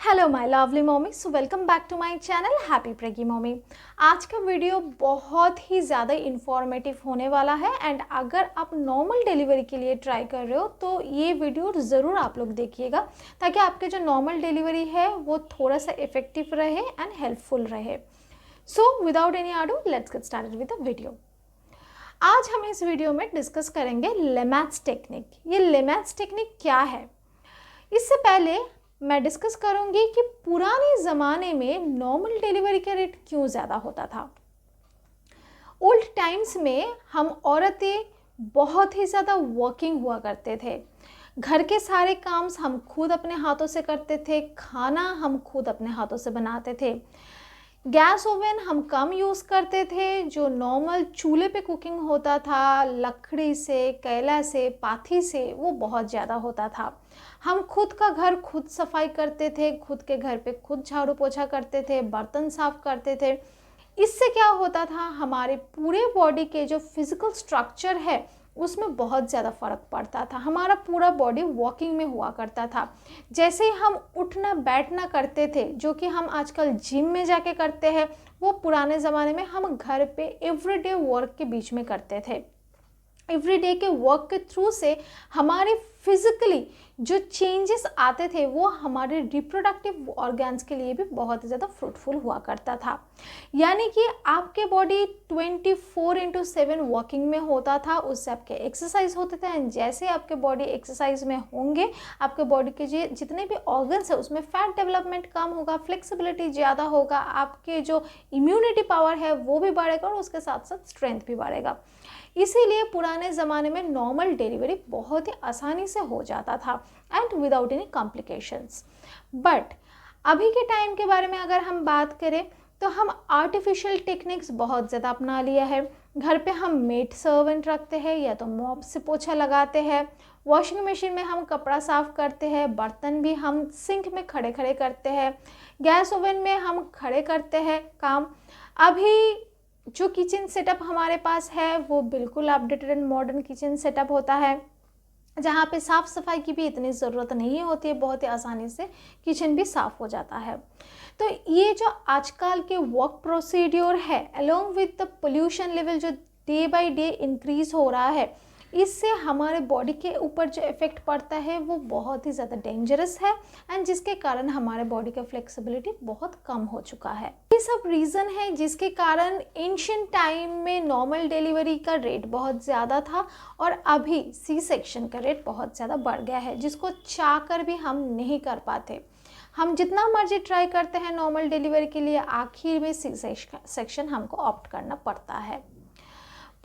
Hello my lovely mommy, so welcome back to my channel happy preggy mommy. आज का video बहुत ही ज़्यादा informative होने वाला है एंड अगर आप नॉर्मल डिलीवरी के लिए ट्राई कर रहे हो तो ये वीडियो ज़रूर आप लोग देखिएगा ताकि आपके जो नॉर्मल डिलीवरी है वो थोड़ा सा इफेक्टिव रहे एंड हेल्पफुल रहे। सो विदाउट एनी आडू let's get started with the video. आज हम इस वीडियो में डिस्कस करेंगे लेमैट्स टेक्निक। ये लेमैट्स टेक्निक क्या है, इससे पहले मैं डिस्कस करूंगी कि पुराने ज़माने में नॉर्मल डिलीवरी का रेट क्यों ज़्यादा होता था। ओल्ड टाइम्स में हम औरतें बहुत ही ज़्यादा वर्किंग हुआ करते थे। घर के सारे काम हम खुद अपने हाथों से करते थे, खाना हम खुद अपने हाथों से बनाते थे। गैस ओवन हम कम यूज़ करते थे। जो नॉर्मल चूल्हे पे कुकिंग होता था लकड़ी से, कोयला से, पाथी से, वो बहुत ज़्यादा होता था। हम खुद का घर खुद सफाई करते थे, खुद के घर पे खुद झाड़ू पोछा करते थे, बर्तन साफ करते थे। इससे क्या होता था, हमारे पूरे बॉडी के जो फिज़िकल स्ट्रक्चर है उसमें बहुत ज़्यादा फ़र्क पड़ता था। हमारा पूरा बॉडी वॉकिंग में हुआ करता था। जैसे ही हम उठना बैठना करते थे, जो कि हम आजकल जिम में जाके करते हैं, वो पुराने ज़माने में हम घर पे एवरीडे वर्क के बीच में करते थे। एवरीडे के वर्क के थ्रू से हमारे फिज़िकली जो चेंजेस आते थे वो हमारे रिप्रोडक्टिव ऑर्गन्स के लिए भी बहुत ज़्यादा फ्रूटफुल हुआ करता था। यानी कि आपके बॉडी 24/7 वर्किंग में होता था, उससे आपके एक्सरसाइज होते थे एंड जैसे आपके बॉडी एक्सरसाइज में होंगे आपके बॉडी के जितने भी ऑर्गन्स है उसमें फैट डेवलपमेंट कम होगा, फ्लेक्सिबिलिटी ज़्यादा होगा, आपके जो इम्यूनिटी पावर है वो भी बढ़ेगा और उसके साथ साथ स्ट्रेंथ भी बढ़ेगा। इसीलिए पुराने ज़माने में नॉर्मल डिलीवरी बहुत ही आसानी से हो जाता था and without any complications. But अभी के टाइम के बारे में अगर हम बात करें तो हम आर्टिफिशियल टेक्निक्स बहुत ज़्यादा अपना लिया है। घर पे हम मेड सर्वेंट रखते हैं या तो मॉप से पोछा लगाते हैं, वॉशिंग मशीन में हम कपड़ा साफ़ करते हैं, बर्तन भी हम सिंक में खड़े खड़े करते हैं, गैस ओवन में हम खड़े करते हैं काम। अभी जो किचन सेटअप हमारे पास है वो बिल्कुल updated and modern kitchen setup होता है, जहाँ पे साफ़ सफाई की भी इतनी ज़रूरत नहीं होती है, बहुत ही आसानी से किचन भी साफ़ हो जाता है। तो ये जो आजकल के वर्क प्रोसीड्योर है along with the pollution level जो डे बाय डे इंक्रीज़ हो रहा है, इससे हमारे बॉडी के ऊपर जो इफ़ेक्ट पड़ता है वो बहुत ही ज़्यादा डेंजरस है एंड जिसके कारण हमारे बॉडी का फ्लेक्सिबिलिटी बहुत कम हो चुका है। ये सब रीज़न है जिसके कारण एंशिएंट टाइम में नॉर्मल डिलीवरी का रेट बहुत ज़्यादा था और अभी सी सेक्शन का रेट बहुत ज़्यादा बढ़ गया है, जिसको चाह कर भी हम नहीं कर पाते। हम जितना मर्जी ट्राई करते हैं नॉर्मल डिलीवरी के लिए, आखिर में सी सेक्शन हमको ऑप्ट करना पड़ता है।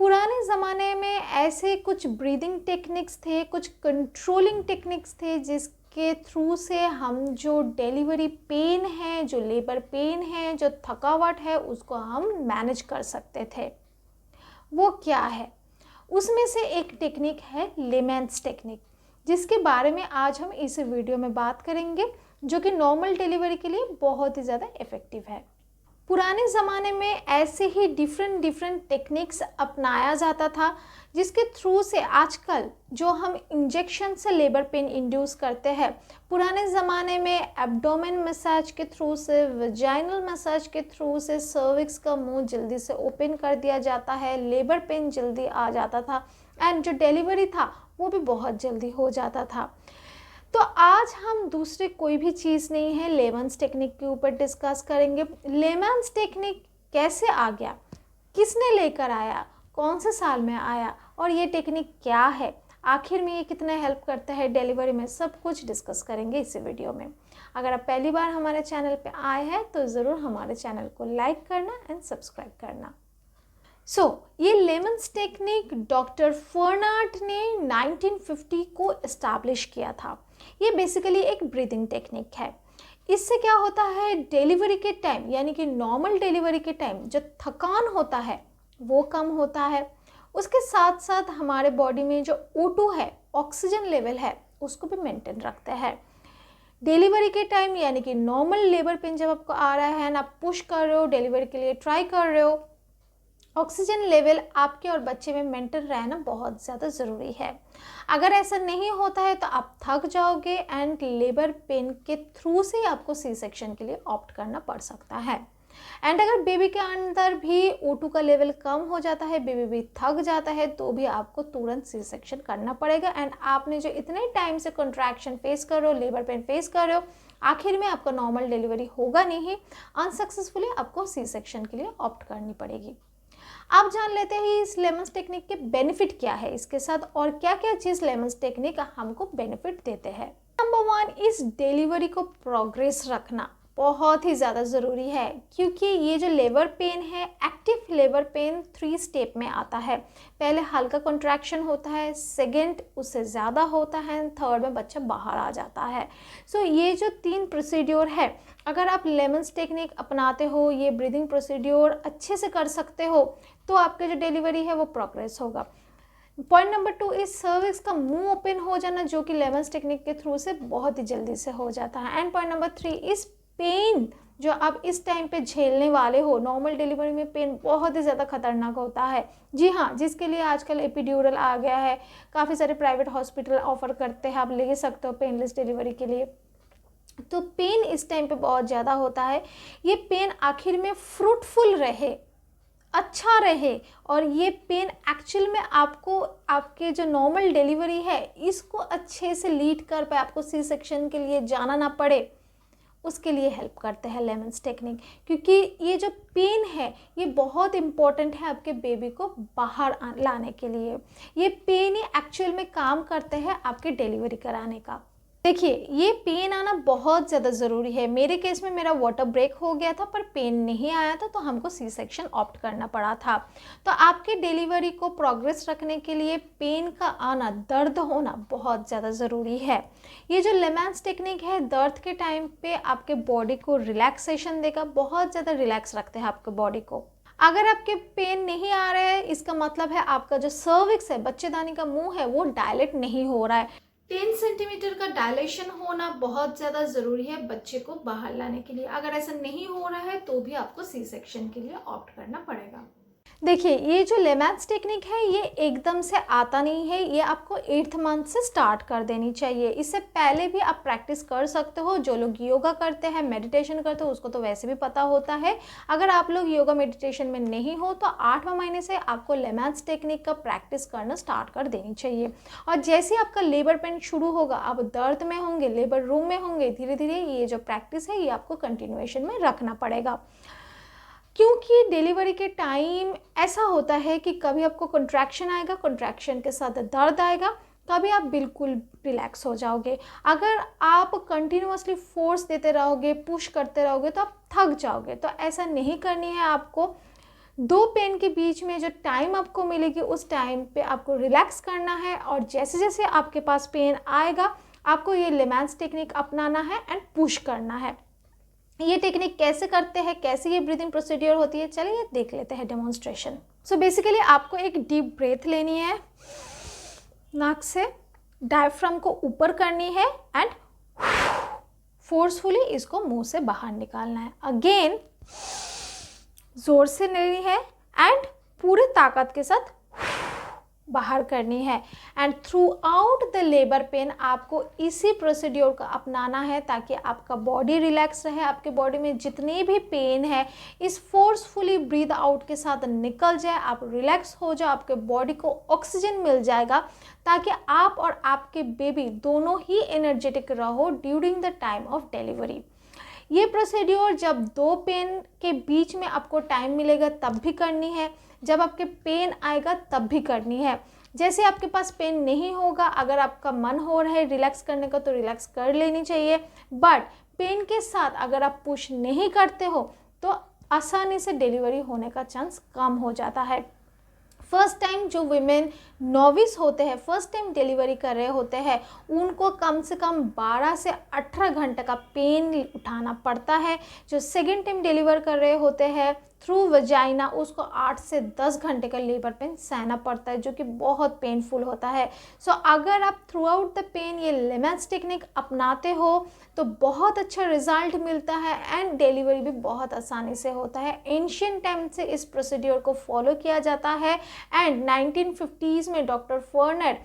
पुराने ज़माने में ऐसे कुछ ब्रीदिंग टेक्निक्स थे, कुछ कंट्रोलिंग टेक्निक्स थे जिसके थ्रू से हम जो डिलीवरी पेन है, जो लेबर पेन है, जो थकावट है, उसको हम मैनेज कर सकते थे। वो क्या है, उसमें से एक टेक्निक है लेमैट्स टेक्निक, जिसके बारे में आज हम इस वीडियो में बात करेंगे, जो कि नॉर्मल डिलीवरी के लिए बहुत ही ज़्यादा इफ़ेक्टिव है। पुराने ज़माने में ऐसे ही डिफरेंट टेक्निक्स अपनाया जाता था, जिसके थ्रू से आजकल जो हम इंजेक्शन से लेबर पेन इंड्यूस करते हैं, पुराने ज़माने में एब्डोमेन मसाज के थ्रू से, वजाइनल मसाज के थ्रू से सर्विक्स का मुंह जल्दी से ओपन कर दिया जाता है, लेबर पेन जल्दी आ जाता था एंड जो डिलीवरी था वो भी बहुत जल्दी हो जाता था। तो आज हम दूसरे कोई भी चीज़ नहीं है, लेमैट्स टेक्निक के ऊपर डिस्कस करेंगे। लेमैट्स टेक्निक कैसे आ गया, किसने लेकर आया, कौन से साल में आया और ये टेक्निक क्या है, आखिर में ये कितना हेल्प करता है डिलीवरी में, सब कुछ डिस्कस करेंगे इसी वीडियो में। अगर आप पहली बार हमारे चैनल पे आए हैं तो ज़रूर हमारे चैनल को लाइक करना एंड सब्सक्राइब करना। ये लेमैट्स टेक्निक डॉक्टर फर्नार्ड ने 1950 को इस्टेब्लिश किया था। ये बेसिकली एक ब्रीदिंग टेक्निक है। इससे क्या होता है, डिलीवरी के टाइम यानी कि नॉर्मल डिलीवरी के टाइम जो थकान होता है वो कम होता है, उसके साथ साथ हमारे बॉडी में जो O2 है, ऑक्सीजन लेवल है, उसको भी मेंटेन रखता है। डिलीवरी के टाइम यानी कि नॉर्मल लेबर पेन जब आपको आ रहा है ना, आप पुश कर रहे हो, डिलीवरी के लिए ट्राई कर रहे हो, ऑक्सीजन लेवल आपके और बच्चे में मेंटेन रहना बहुत ज़्यादा ज़रूरी है। अगर ऐसा नहीं होता है तो आप थक जाओगे एंड लेबर पेन के थ्रू से आपको सी सेक्शन के लिए ऑप्ट करना पड़ सकता है। एंड अगर बेबी के अंदर भी O2 का लेवल कम हो जाता है, बेबी भी थक जाता है, तो भी आपको तुरंत सी सेक्शन करना पड़ेगा। एंड आपने जो इतने टाइम से कॉन्ट्रैक्शन फेस कर रहे हो, लेबर पेन फेस कर रहे हो, आखिर में आपका नॉर्मल डिलीवरी होगा नहीं, अनसक्सेसफुली आपको सी सेक्शन के लिए ऑप्ट करनी पड़ेगी। आप जान लेते हैं इस लेमन्स टेक्निक के बेनिफिट क्या है इसके साथ, और क्या क्या चीज़ लेमन्स टेक्निक हमको बेनिफिट देते हैं। नंबर 1, इस डिलीवरी को प्रोग्रेस रखना बहुत ही ज़्यादा ज़रूरी है, क्योंकि ये जो लेबर पेन है, एक्टिव लेबर पेन 3 स्टेप में आता है। पहले हल्का कॉन्ट्रैक्शन होता है, सेकंड उससे ज़्यादा होता है, थर्ड में बच्चा बाहर आ जाता है। सो ये जो 3 प्रोसीड्योर है, अगर आप लेमन्स टेक्निक अपनाते हो, ये ब्रीदिंग प्रोसीड्योर अच्छे से कर सकते हो, तो आपके जो डिलीवरी है वो प्रोग्रेस होगा। पॉइंट नंबर 2, इस सर्विक्स का मुंह ओपन हो जाना, जो कि लेमन्स टेक्निक के थ्रू से बहुत ही जल्दी से हो जाता है। एंड पॉइंट नंबर 3, इस पेन जो आप इस टाइम पे झेलने वाले हो, नॉर्मल डिलीवरी में पेन बहुत ही ज़्यादा खतरनाक होता है। जी हाँ, जिसके लिए आजकल एपिड्यूरल आ गया है, काफ़ी सारे प्राइवेट हॉस्पिटल ऑफर करते हैं, आप ले सकते हो पेनलेस डिलीवरी के लिए। तो पेन इस टाइम पे बहुत ज़्यादा होता है। ये पेन आखिर में फ्रूटफुल रहे, अच्छा रहे, और ये पेन एक्चुअल में आपको आपके जो नॉर्मल डिलीवरी है इसको अच्छे से लीड कर पाए, आपको सी सेक्शन के लिए जाना ना पड़े, उसके लिए हेल्प करते हैं लेमन्स टेक्निक। क्योंकि ये जो पेन है ये बहुत इम्पॉर्टेंट है आपके बेबी को बाहर लाने के लिए। ये पेन ही एक्चुअल में काम करते हैं आपके डिलीवरी कराने का। देखिए, ये पेन आना बहुत ज़्यादा ज़रूरी है। मेरे केस में मेरा वाटर ब्रेक हो गया था पर पेन नहीं आया था, तो हमको सी सेक्शन ऑप्ट करना पड़ा था। तो आपके डिलीवरी को प्रोग्रेस रखने के लिए पेन का आना, दर्द होना बहुत ज़्यादा ज़रूरी है। ये जो लेमन्स टेक्निक है, दर्द के टाइम पे आपके बॉडी को रिलैक्सेशन देगा, बहुत ज़्यादा रिलैक्स रखते हैं आपके बॉडी को। अगर आपके पेन नहीं आ रहा है, इसका मतलब है आपका जो सर्विक्स है, बच्चेदानी का मुंह है, वो डायलेट नहीं हो रहा है। 10 सेंटीमीटर का डायलेशन होना बहुत ज़्यादा ज़रूरी है बच्चे को बाहर लाने के लिए। अगर ऐसा नहीं हो रहा है तो भी आपको सी सेक्शन के लिए ऑप्ट करना पड़ेगा। देखिए, ये जो लेमन्स टेक्निक है ये एकदम से आता नहीं है, ये आपको 8th मंथ से स्टार्ट कर देनी चाहिए। इससे पहले भी आप प्रैक्टिस कर सकते हो। जो लोग योगा करते हैं, मेडिटेशन करते हो, उसको तो वैसे भी पता होता है। अगर आप लोग योगा मेडिटेशन में नहीं हो तो 8वें महीने से आपको लेमन्स टेक्निक का प्रैक्टिस करना स्टार्ट कर देनी चाहिए। और जैसे ही आपका लेबर पेन शुरू होगा, आप दर्द में होंगे, लेबर रूम में होंगे, धीरे धीरे ये जो प्रैक्टिस है ये आपको कंटिन्यूएशन में रखना पड़ेगा। क्योंकि डिलीवरी के टाइम ऐसा होता है कि कभी आपको कॉन्ट्रैक्शन आएगा, कॉन्ट्रैक्शन के साथ दर्द आएगा, कभी आप बिल्कुल रिलैक्स हो जाओगे। अगर आप कंटिन्यूअसली फोर्स देते रहोगे, पुश करते रहोगे, तो आप थक जाओगे। तो ऐसा नहीं करनी है आपको। 2 पेन के बीच में जो टाइम आपको मिलेगी, उस टाइम पे आपको रिलैक्स करना है, और जैसे जैसे आपके पास पेन आएगा आपको ये लेमन्स टेक्निक अपनाना है एंड पुश करना है। ये टेक्निक कैसे करते हैं, कैसे ये ब्रीदिंग प्रोसीड्योर होती है, चलिए देख लेते हैं डेमोन्स्ट्रेशन। सो बेसिकली आपको एक डीप ब्रेथ लेनी है, नाक से डायफ्राम को ऊपर करनी है एंड फोर्सफुली इसको मुंह से बाहर निकालना है। अगेन जोर से लेनी है एंड पूरे ताकत के साथ बाहर करनी है। And through out the labour pain आपको इसी प्रोसीड्योर का अपनाना है, ताकि आपका बॉडी रिलैक्स रहे, आपके बॉडी में जितनी भी पेन है इस फोर्सफुली ब्रीद आउट के साथ निकल जाए, आप रिलैक्स हो जाओ, आपके बॉडी को ऑक्सीजन मिल जाएगा, ताकि आप और आपके बेबी दोनों ही एनर्जेटिक रहो during the time of delivery. ये प्रोसीड्योर जब 2 पेन के बीच में आपको टाइम मिलेगा तब भी करनी है, जब आपके पेन आएगा तब भी करनी है। जैसे आपके पास पेन नहीं होगा, अगर आपका मन हो रहा है रिलैक्स करने का तो रिलैक्स कर लेनी चाहिए, बट पेन के साथ अगर आप पुश नहीं करते हो तो आसानी से डिलीवरी होने का चांस कम हो जाता है। फर्स्ट टाइम जो विमेन नोविस होते हैं, फर्स्ट टाइम डिलीवरी कर रहे होते हैं, उनको कम से कम 12 से 18 घंटे का पेन उठाना पड़ता है। जो सेकेंड टाइम डिलीवर कर रहे होते हैं थ्रू वजाइना उसको 8 से 10 घंटे का लेबर पेन सहना पड़ता है, जो कि बहुत पेनफुल होता है। सो अगर आप थ्रू आउट द पेन ये लेमेंस टेक्निक अपनाते हो तो बहुत अच्छा रिजल्ट मिलता है एंड डिलीवरी भी बहुत आसानी से होता है। एंशियंट टाइम से इस प्रोसीड्योर को फॉलो किया जाता है एंड 1950s में डॉक्टर फर्नर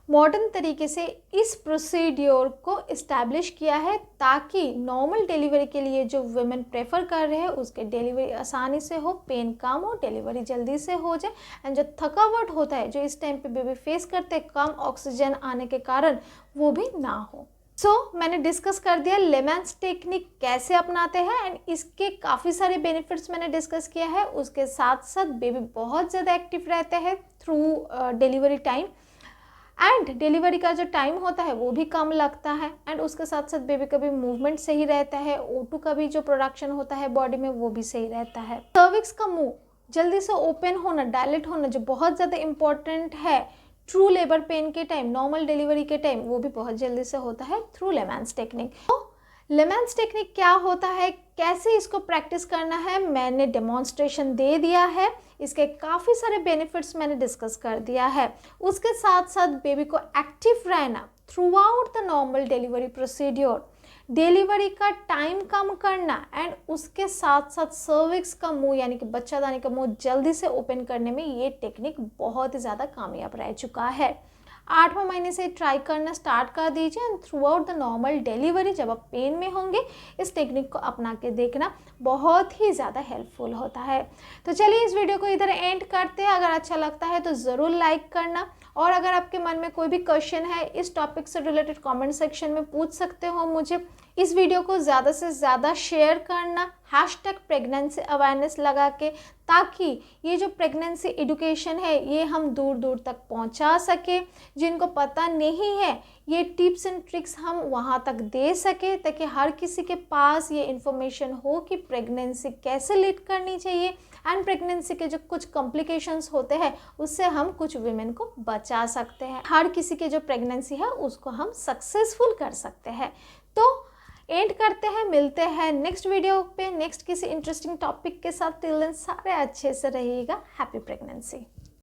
मॉडर्न तरीके से इस प्रोसीड्योर को इस्टेब्लिश किया है ताकि नॉर्मल डिलीवरी के लिए जो वुमेन प्रेफर कर रहे हैं उसके डिलीवरी आसानी से हो, पेन कम हो, डिलीवरी जल्दी से हो जाए एंड जो थकावट होता है जो इस टाइम पे बेबी फेस करते हैं कम ऑक्सीजन आने के कारण, वो भी ना हो। मैंने डिस्कस कर दिया लेमेंस टेक्निक कैसे अपनाते हैं एंड इसके काफ़ी सारे बेनिफिट्स मैंने डिस्कस किया है। उसके साथ साथ बेबी बहुत ज़्यादा एक्टिव रहते हैं through delivery time and delivery का जो टाइम होता है वो भी कम लगता है एंड उसके साथ साथ बेबी का भी मूवमेंट सही रहता है, O2 का भी जो प्रोडक्शन होता है बॉडी में वो भी सही रहता है। सर्विक्स का मुंह जल्दी से ओपन होना, डायलेट होना जो बहुत ज़्यादा इंपॉर्टेंट है ट्रू लेबर पेन के टाइम, नॉर्मल डिलीवरी के टाइम, वो भी बहुत जल्दी से होता है थ्रू लेमेंस टेक्निक। तो लेमेंस टेक्निक क्या होता है, कैसे इसको प्रैक्टिस करना है, मैंने डेमोन्स्ट्रेशन दे दिया है। इसके काफ़ी सारे बेनिफिट्स मैंने डिस्कस कर दिया है। उसके साथ साथ बेबी को एक्टिव रहना through out the normal delivery procedure, delivery का टाइम कम करना एंड उसके साथ साथ सर्विक्स का मुंह यानी कि बच्चादानी का मुंह जल्दी से ओपन करने में ये टेक्निक बहुत ही ज़्यादा कामयाब रह चुका है। 8वें महीने से ट्राई करना स्टार्ट कर दीजिए and through out the normal delivery जब आप पेन में होंगे इस टेक्निक को अपना के देखना, बहुत ही ज़्यादा हेल्पफुल होता है। तो चलिए इस वीडियो को इधर एंड करते हैं। अगर अच्छा लगता है तो ज़रूर लाइक करना और अगर आपके मन में कोई भी क्वेश्चन है इस टॉपिक से रिलेटेड कमेंट सेक्शन में पूछ सकते हो मुझे। इस वीडियो को ज़्यादा से ज़्यादा शेयर करना #प्रेगनेंसी अवेयरनेस लगा के, ताकि ये जो प्रेगनेंसी एजुकेशन है ये हम दूर दूर तक पहुंचा सके। जिनको पता नहीं है ये टिप्स एंड ट्रिक्स हम वहां तक दे सके ताकि हर किसी के पास ये इन्फॉर्मेशन हो कि प्रेगनेंसी कैसे लीड करनी चाहिए एंड प्रेगनेंसी के जो कुछ कॉम्प्लिकेशंस होते हैं उससे हम कुछ वुमेन को बचा सकते हैं। हर किसी के जो प्रेगनेंसी है उसको हम सक्सेसफुल कर सकते हैं। तो एंड करते हैं, मिलते हैं नेक्स्ट वीडियो पे नेक्स्ट किसी इंटरेस्टिंग टॉपिक के साथ। टिल देन सारे अच्छे से रहिएगा। Happy pregnancy.